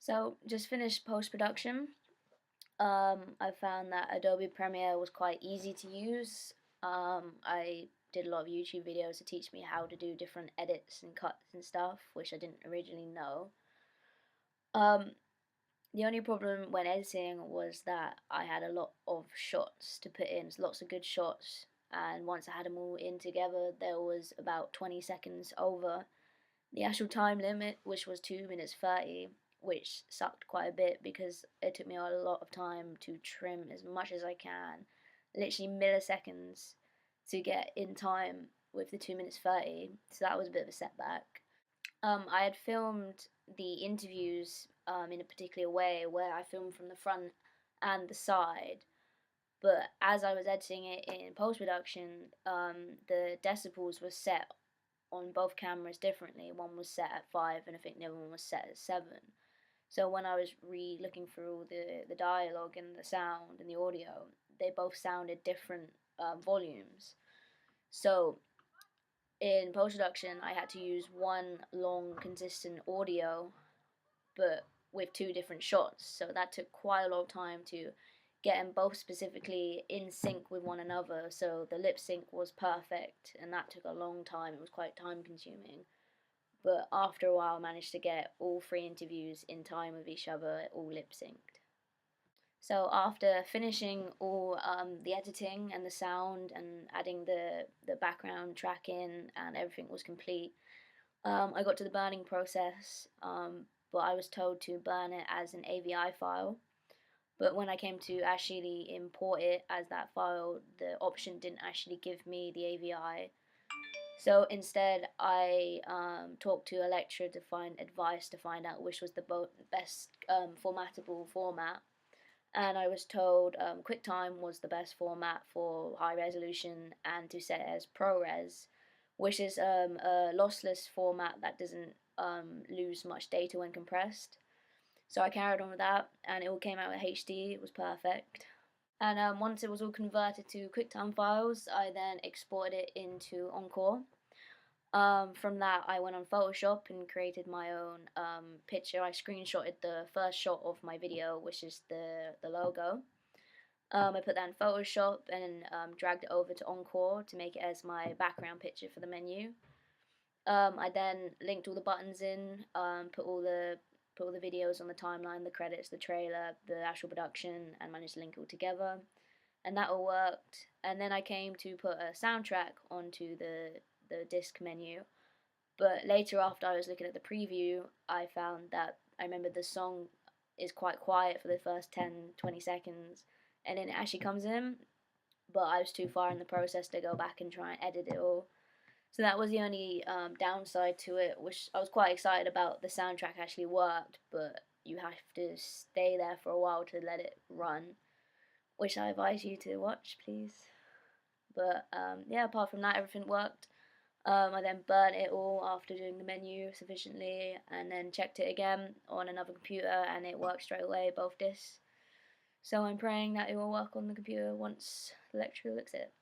So just finished post-production. I found that Adobe Premiere was quite easy to use. I did a lot of YouTube videos to teach me how to do different edits and cuts and stuff, which I didn't originally know. Um, the only problem when editing was that I had a lot of shots to put in, lots of good shots, and once I had them all in together, there was about 20 seconds over the actual time limit, which was 2 minutes 30, which sucked quite a bit because it took me a lot of time to trim as much as I can, literally milliseconds to get in time with the 2 minutes 30. So that was a bit of a setback. I had filmed the interviews in a particular way where I filmed from the front and the side. But as I was editing it in post production, the decibels were set on both cameras differently. One was set at 5, and I think the other one was set at 7. So when I was looking through all the dialogue and the sound and the audio, they both sounded different volumes. So in post production, I had to use one long, consistent audio, but with two different shots. So that took quite a lot of time to get them both specifically in sync with one another. So the lip sync was perfect, and that took a long time. It was quite time consuming. But after a while, I managed to get all three interviews in time with each other, all lip synced. So after finishing all the editing and the sound and adding the background track in and everything was complete, I got to the burning process, but I was told to burn it as an AVI file. But when I came to actually import it as that file, the option didn't actually give me the AVI. So instead, I talked to Electra to find advice to find out which was the best formatable format. And I was told QuickTime was the best format for high resolution and to set it as ProRes, which is a lossless format that doesn't lose much data when compressed. So I carried on with that, and it all came out with HD. It was perfect. And once it was all converted to QuickTime files, I then exported it into Encore. From that, I went on Photoshop and created my own picture. I screenshotted the first shot of my video, which is the logo. I put that in Photoshop and dragged it over to Encore to make it as my background picture for the menu. I then linked all the buttons in, put all the videos on the timeline, the credits, the trailer, the actual production, and managed to link it all together. And that all worked. And then I came to put a soundtrack onto the disc menu. But later, after I was looking at the preview, I found that I remember the song is quite quiet for the first 10-20 seconds, and then it actually comes in. But I was too far in the process to go back and try and edit it all. So that was the only downside to it, which I was quite excited about. The soundtrack actually worked, but you have to stay there for a while to let it run, which I advise you to watch, please. But yeah, apart from that, everything worked. I then burnt it all after doing the menu sufficiently, and then checked it again on another computer, and it worked straight away, both discs. So I'm praying that it will work on the computer once the lecturer looks at it.